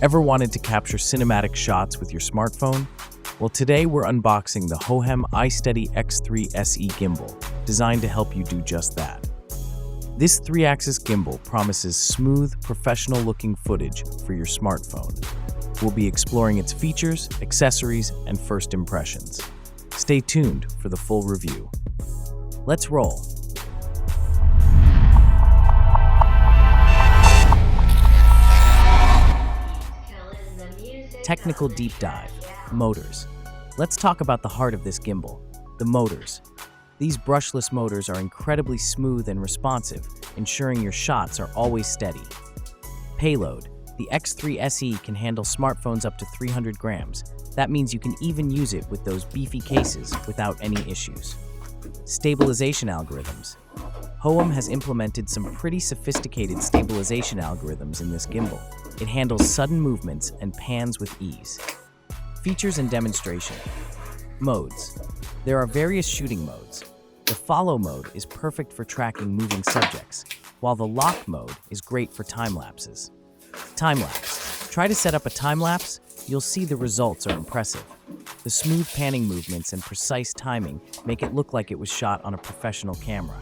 Ever wanted to capture cinematic shots with your smartphone? Well, today we're unboxing the Hohem iSteady X3 SE gimbal, designed to help you do just that. This 3-axis gimbal promises smooth, professional-looking footage for your smartphone. We'll be exploring its features, accessories, and first impressions. Stay tuned for the full review. Let's roll. Technical deep dive. Motors. Let's talk about the heart of this gimbal, the motors. These brushless motors are incredibly smooth and responsive, ensuring your shots are always steady. Payload. The X3 SE can handle smartphones up to 300 grams. That means you can even use it with those beefy cases without any issues. Stabilization algorithms. Hohem has implemented some pretty sophisticated stabilization algorithms in this gimbal. It handles sudden movements and pans with ease. Features and demonstration. Modes. There are various shooting modes. The follow mode is perfect for tracking moving subjects, while the lock mode is great for time lapses. Time lapse. Try to set up a time lapse, you'll see the results are impressive. The smooth panning movements and precise timing make it look like it was shot on a professional camera.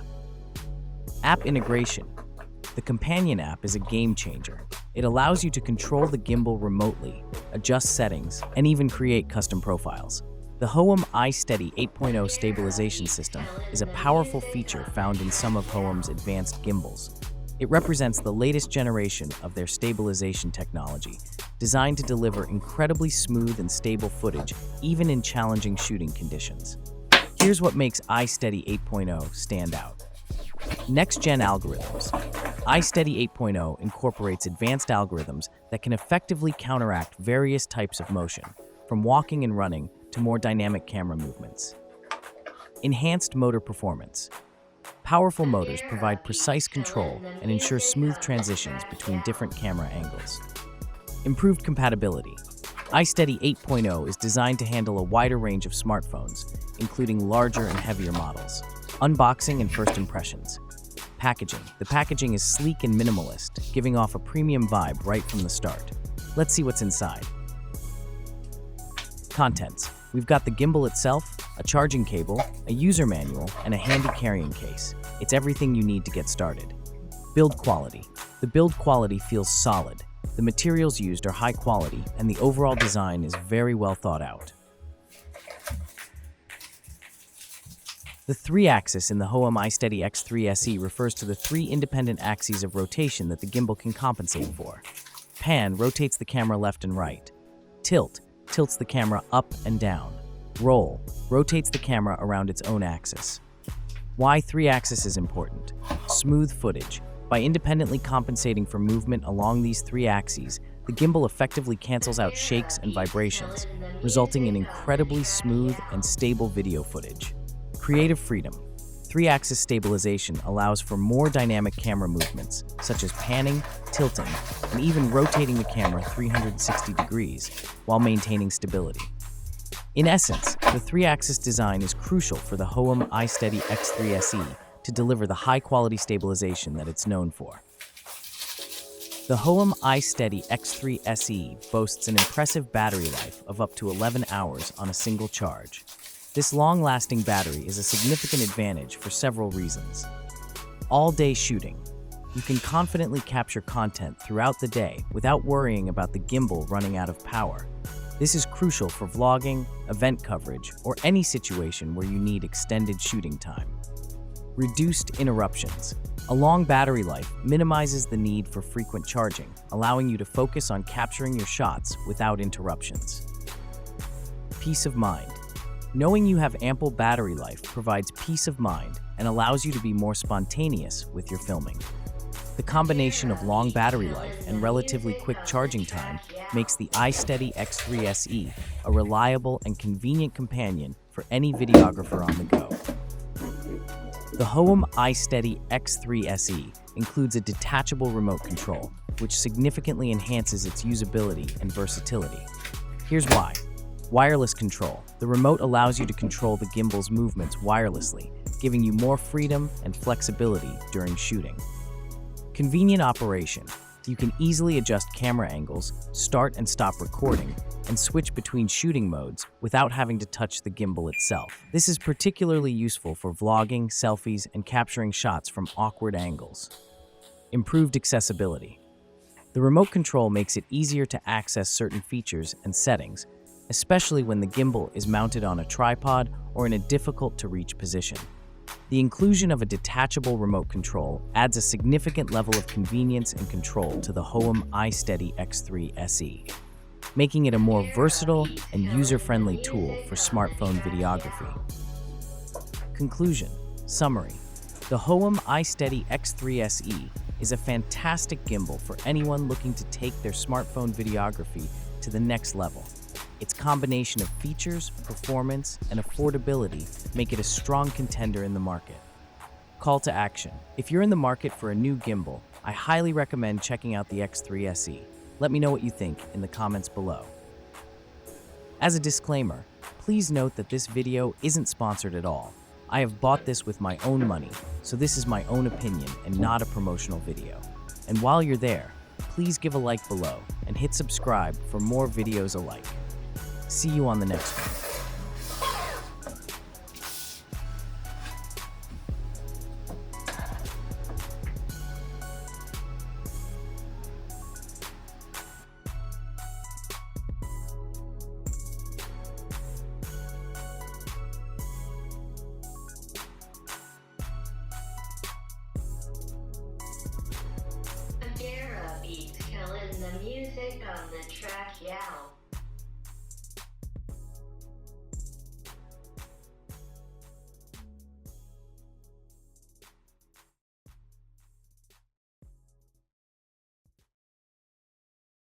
App integration. The companion app is a game changer. It allows you to control the gimbal remotely, adjust settings, and even create custom profiles. The Hohem iSteady 8.0 stabilization system is a powerful feature found in some of Hohem's advanced gimbals. It represents the latest generation of their stabilization technology, designed to deliver incredibly smooth and stable footage, even in challenging shooting conditions. Here's what makes iSteady 8.0 stand out. Next-gen algorithms. iSteady 8.0 incorporates advanced algorithms that can effectively counteract various types of motion, from walking and running to more dynamic camera movements. Enhanced motor performance. Powerful motors provide precise control and ensure smooth transitions between different camera angles. Improved compatibility. iSteady 8.0 is designed to handle a wider range of smartphones, including larger and heavier models. Unboxing and first impressions. Packaging. The packaging is sleek and minimalist, giving off a premium vibe right from the start. Let's see what's inside. Contents. We've got the gimbal itself, a charging cable, a user manual, and a handy carrying case. It's everything you need to get started. Build quality. The build quality feels solid. The materials used are high quality, and the overall design is very well thought out. The 3-axis in the Hohem iSteady X3 SE refers to the 3 independent axes of rotation that the gimbal can compensate for. Pan rotates the camera left and right. Tilt tilts the camera up and down. Roll rotates the camera around its own axis. Why 3-axis is important? Smooth footage. By independently compensating for movement along these 3 axes, the gimbal effectively cancels out shakes and vibrations, resulting in incredibly smooth and stable video footage. Creative freedom. 3-axis stabilization allows for more dynamic camera movements, such as panning, tilting, and even rotating the camera 360 degrees while maintaining stability. In essence, the 3-axis design is crucial for the Hohem iSteady X3 SE to deliver the high-quality stabilization that it's known for. The Hohem iSteady X3 SE boasts an impressive battery life of up to 11 hours on a single charge. This long-lasting battery is a significant advantage for several reasons. All-day shooting. You can confidently capture content throughout the day without worrying about the gimbal running out of power. This is crucial for vlogging, event coverage, or any situation where you need extended shooting time. Reduced interruptions. A long battery life minimizes the need for frequent charging, allowing you to focus on capturing your shots without interruptions. Peace of mind. Knowing you have ample battery life provides peace of mind and allows you to be more spontaneous with your filming. The combination of long battery life and relatively quick charging time makes the iSteady X3 SE a reliable and convenient companion for any videographer on the go. The Hohem iSteady X3 SE includes a detachable remote control, which significantly enhances its usability and versatility. Here's why. Wireless control. The remote allows you to control the gimbal's movements wirelessly, giving you more freedom and flexibility during shooting. Convenient operation. You can easily adjust camera angles, start and stop recording, and switch between shooting modes without having to touch the gimbal itself. This is particularly useful for vlogging, selfies, and capturing shots from awkward angles. Improved accessibility. The remote control makes it easier to access certain features and settings, especially when the gimbal is mounted on a tripod or in a difficult-to-reach position. The inclusion of a detachable remote control adds a significant level of convenience and control to the Hohem iSteady X3 SE, making it a more versatile and user-friendly tool for smartphone videography. Conclusion. Summary. The Hohem iSteady X3 SE is a fantastic gimbal for anyone looking to take their smartphone videography to the next level. Its combination of features, performance, and affordability make it a strong contender in the market. Call to action. If you're in the market for a new gimbal, I highly recommend checking out the X3 SE. Let me know what you think in the comments below. As a disclaimer, please note that this video isn't sponsored at all. I have bought this with my own money, so this is my own opinion and not a promotional video. And while you're there, please give a like below and hit subscribe for more videos alike. See you on the next one. Beats killing the music on the track, yeah.